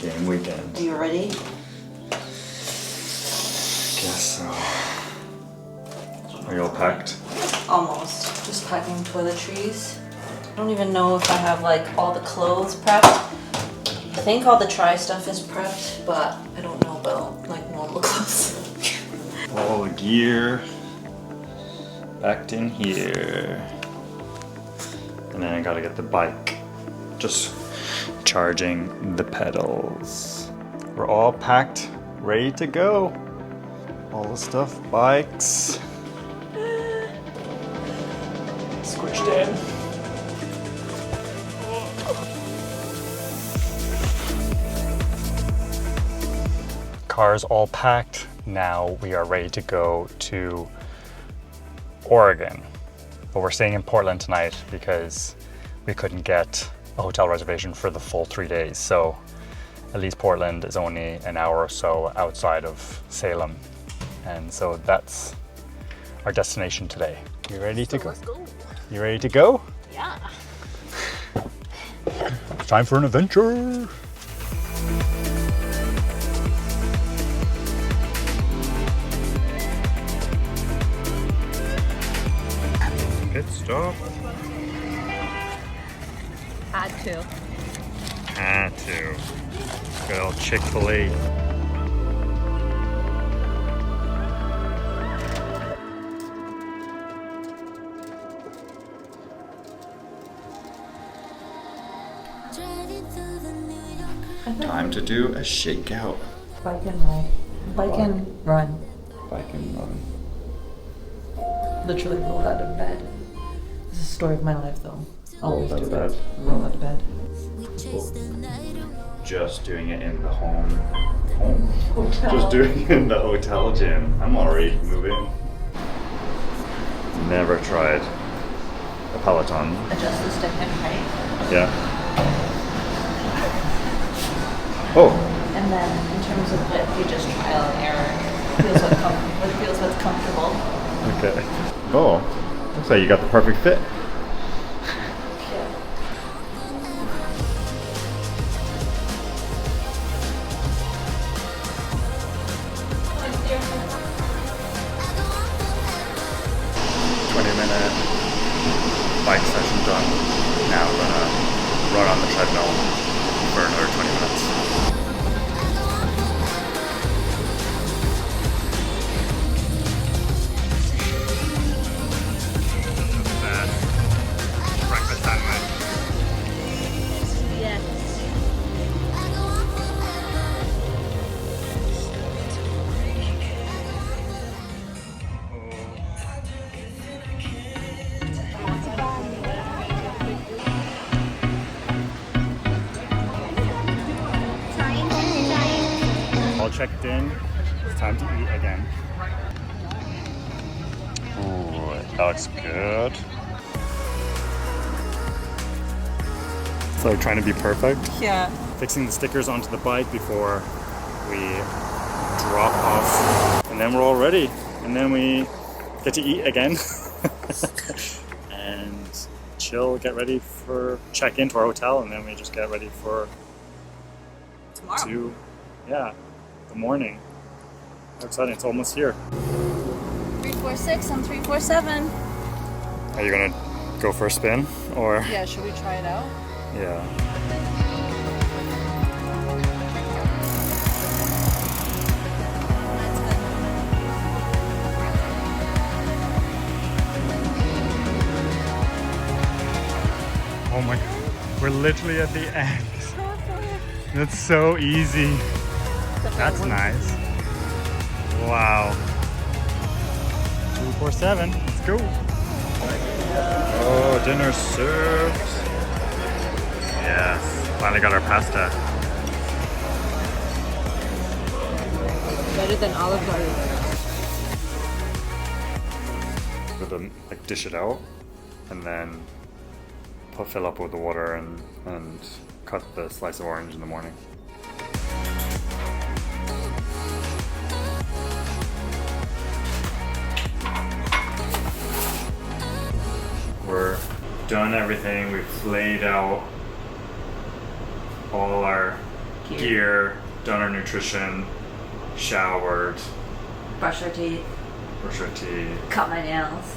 game weekend. Are you ready? Guess so. Are you all packed? Almost. Just packing toiletries. I don't even know if I have like all the clothes prepped. I think all the try stuff is prepped, but I don't know about like normal clothes. All the gear packed in here. And then I gotta get the bike. Just charging the pedals. We're all packed, ready to go. All the stuff, bikes. Squished in. Cars all packed. Now we are ready to go to Oregon. But we're staying in Portland tonight because we couldn't get a hotel reservation for the full 3 days. So at least Portland is only an hour or so outside of Salem. And so that's our destination today. You ready to go? Let's go. You ready to go? Yeah. It's time for an adventure. Pit stop. Had to. Good old Chick-fil-A. Time to do a shakeout. Bike and ride. Bike and run. Bike and run. Literally rolled out of bed. This is the story of my life though. Always Rolled out do of that. bed. Roll out of bed. Just doing it in the home. Hotel. Just doing it in the hotel gym. I'm already moving. Never tried a Peloton. Adjust the stick and height. Yeah. Oh. And then in terms of width, you just trial and error. Feels what's comfortable. Okay. Oh. Looks like you got the perfect fit. Yeah. Bike session done. Now we're gonna run on the treadmill for another 20 minutes. Bad breakfast sandwich. Yes. All checked in. It's time to eat again. Ooh, that looks good. So trying to be perfect. Yeah. Fixing the stickers onto the bike before we drop off. And then we're all ready. And then we get to eat again. And chill, get ready for check into our hotel, and then we just get ready for Tomorrow. The morning. How exciting, it's almost here. 346 and 347. Are you gonna go for a spin or? Yeah, should we try it out? Yeah. Oh my god, we're literally at the end. That's so easy. That's nice. Wow. 247, let's go. Oh, dinner served. Yes, finally got our pasta. Better than Olive Garden. With them, like dish it out, and then fill up with the water and cut the slice of orange in the morning. We're done everything. We've laid out all our gear, done our nutrition, showered, Brush our teeth. Cut my nails.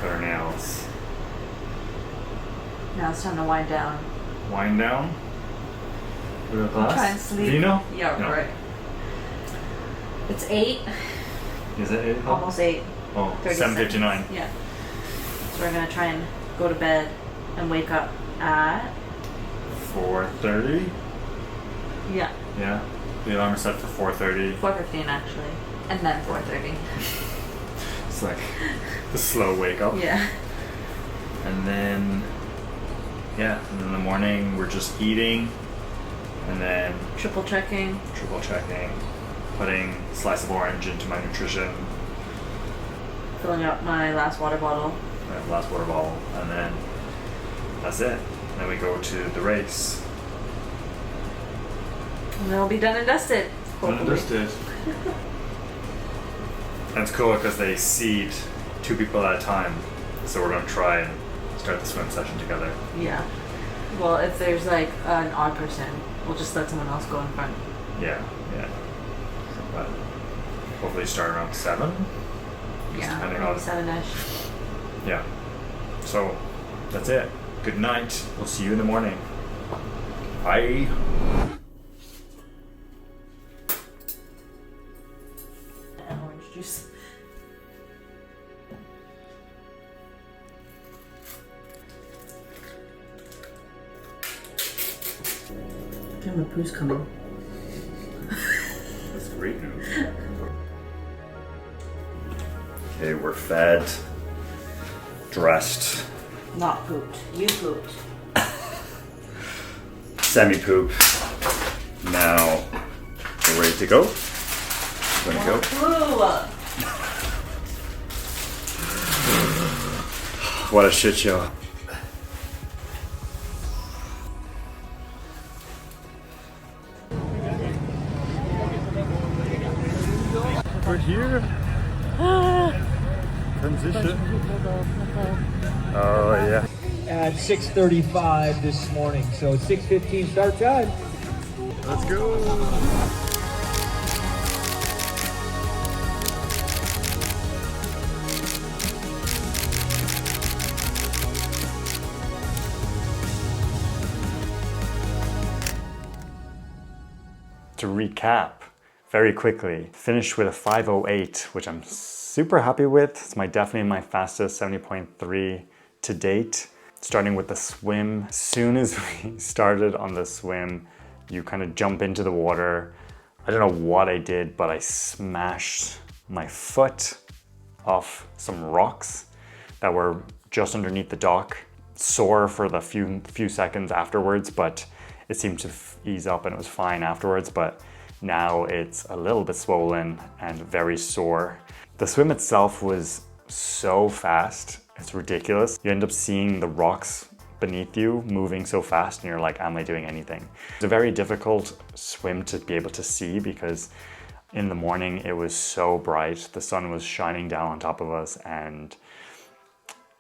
our nails. Now it's time to wind down. Wind down? With a glass? Try and sleep. Vino? Yeah, No. right. It's 8. Is it 8 o'clock? Almost 8. Oh, 30 7:59. seconds. Yeah. So we're gonna try and go to bed and wake up at 4:30? yeah, Yeah. The alarm is set for 4:30. 4:15 actually, and then 4:30. It's like the slow wake up. Yeah. And then, yeah, and in the morning we're just eating, and then Triple checking. putting a slice of orange into my nutrition, Filling up my last water bottle. my last water bottle, and then that's it. Then we go to the race. And then we'll be done and dusted. Hopefully. And it's cool because they seed 2 people at a time, so we're going to try and start the swim session together. Yeah. Well, if there's like an odd person, we'll just let someone else go in front. Yeah. But hopefully start around 7. Yeah, depending maybe on- 7-ish. Yeah. So that's it. Good night. We'll see you in the morning. Bye. And orange juice. Camera Pooh's coming. That's great news. Okay, we're fed, dressed, Not pooped. You pooped. semi-poop. Now we're ready to go. Gonna go. Pooh! What a shit show. We're here. Transition. Oh yeah. At 6:35 this morning, so 6:15 start time. Let's go. To recap very quickly, finished with a 5:08, which I'm super happy with. It's definitely my fastest 70.3 to date. Starting with the swim, as soon as we started on the swim, you kind of jump into the water. I don't know what I did, but I smashed my foot off some rocks that were just underneath the dock. Sore for the few seconds afterwards, but it seemed to ease up and it was fine afterwards. But now it's a little bit swollen and very sore. The swim itself was so fast, it's ridiculous. You end up seeing the rocks beneath you moving so fast and you're like, am I doing anything? It's a very difficult swim to be able to see because in the morning it was so bright. The sun was shining down on top of us and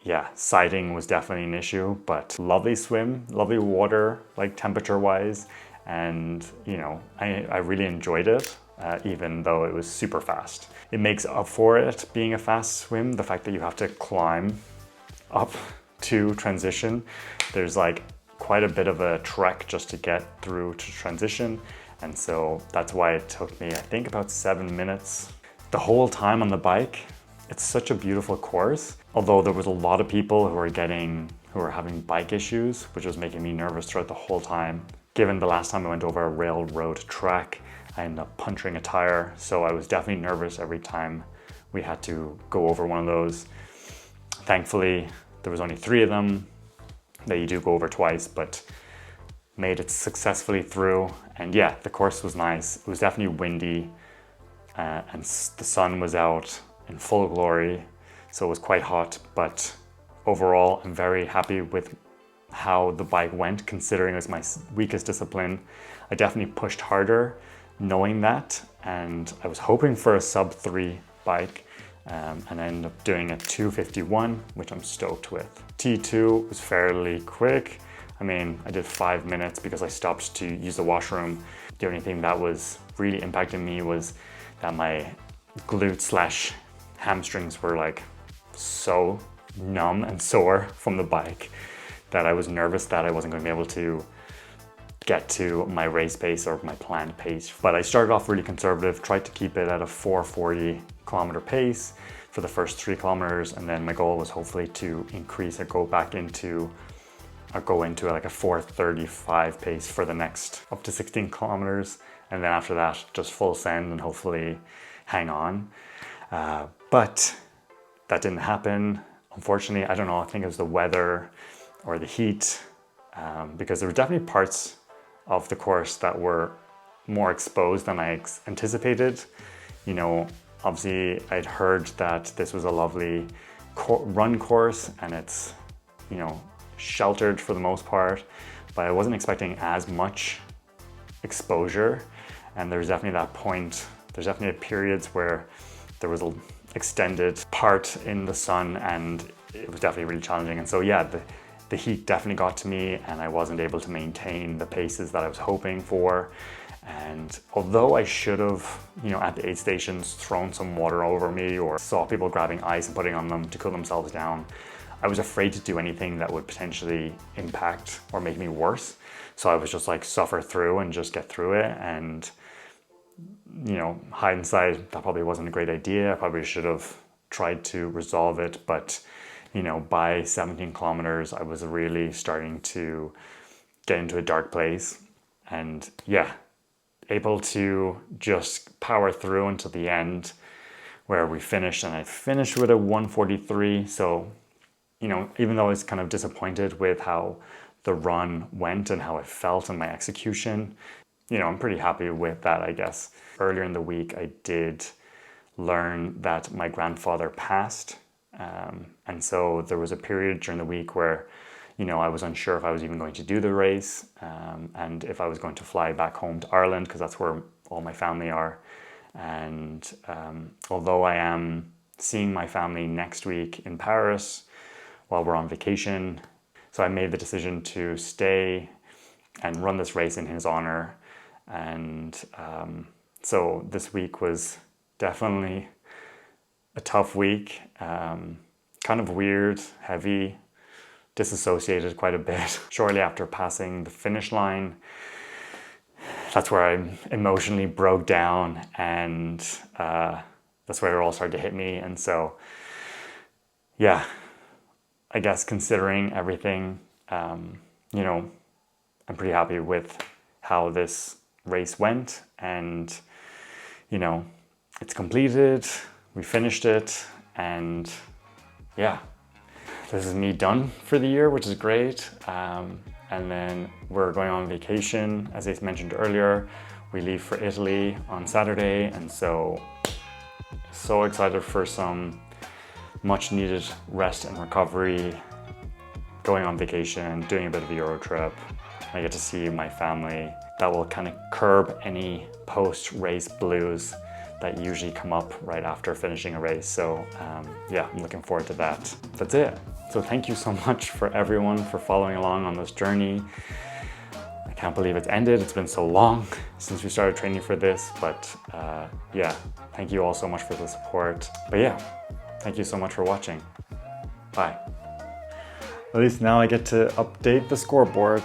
yeah, sighting was definitely an issue, but lovely swim, lovely water, like temperature wise. And you know, I really enjoyed it, even though it was super fast. It makes up for it being a fast swim, the fact that you have to climb up to transition. There's like quite a bit of a trek just to get through to transition. And so that's why it took me, I think, about 7 minutes. The whole time on the bike, it's such a beautiful course. Although there was a lot of people who were having bike issues, which was making me nervous throughout the whole time. Given the last time I went over a railroad track, I ended up puncturing a tire. So I was definitely nervous every time we had to go over one of those. Thankfully, there was only 3 of them that you do go over twice, but made it successfully through. And yeah, the course was nice. It was definitely windy and the sun was out in full glory. So it was quite hot, but overall, I'm very happy with how the bike went, considering it was my weakest discipline. I definitely pushed harder knowing that, and I was hoping for a sub 3 bike, and I ended up doing a 2:51, which I'm stoked with. T2 was fairly quick. I mean, I did 5 minutes because I stopped to use the washroom. The only thing that was really impacting me was that my glute / hamstrings were like so numb and sore from the bike that I was nervous that I wasn't going to be able to get to my race pace or my planned pace. But I started off really conservative, tried to keep it at a 4:40 kilometer pace for the first 3 kilometers, and then my goal was hopefully to increase or go into like a 4:35 pace for the next up to 16 kilometers, and then after that just full send and hopefully hang on. But that didn't happen, unfortunately. I don't know, I think it was the weather or the heat, because there were definitely parts of the course that were more exposed than I anticipated. You know, obviously I'd heard that this was a lovely run course and it's, you know, sheltered for the most part, but I wasn't expecting as much exposure. And there's definitely that point, there's definitely periods where there was an extended part in the sun and it was definitely really challenging. And so yeah, the heat definitely got to me and I wasn't able to maintain the paces that I was hoping for. And although I should have, you know, at the aid stations thrown some water over me or saw people grabbing ice and putting on them to cool themselves down, I was afraid to do anything that would potentially impact or make me worse. So I was just like suffer through and just get through it. And, you know, hindsight, that probably wasn't a great idea. I probably should have tried to resolve it. But, you know, by 17 kilometers, I was really starting to get into a dark place. And yeah, able to just power through until the end where we finished. And I finished with a 1:43. So, you know, even though I was kind of disappointed with how the run went and how it felt and my execution, you know, I'm pretty happy with that, I guess. Earlier in the week, I did learn that my grandfather passed. And so there was a period during the week where, you know, I was unsure if I was even going to do the race, and if I was going to fly back home to Ireland, because that's where all my family are. And although I am seeing my family next week in Paris while we're on vacation, so I made the decision to stay and run this race in his honor. And so this week was definitely a tough week, kind of weird, heavy, disassociated quite a bit. Shortly after passing the finish line, that's where I emotionally broke down, and that's where it all started to hit me. And so, yeah, I guess considering everything, you know, I'm pretty happy with how this race went, and, you know, it's completed, we finished it, and yeah, this is me done for the year, which is great. And then we're going on vacation, as I mentioned earlier. We leave for Italy on Saturday, and so excited for some much needed rest and recovery, going on vacation, doing a bit of a Euro trip. I get to see my family. That will kind of curb any post-race blues that usually come up right after finishing a race. So yeah, I'm looking forward to that. That's it. So thank you so much for everyone for following along on this journey. I can't believe it's ended. It's been so long since we started training for this, but yeah, thank you all so much for the support. But yeah, thank you so much for watching. Bye. At least now I get to update the scoreboard.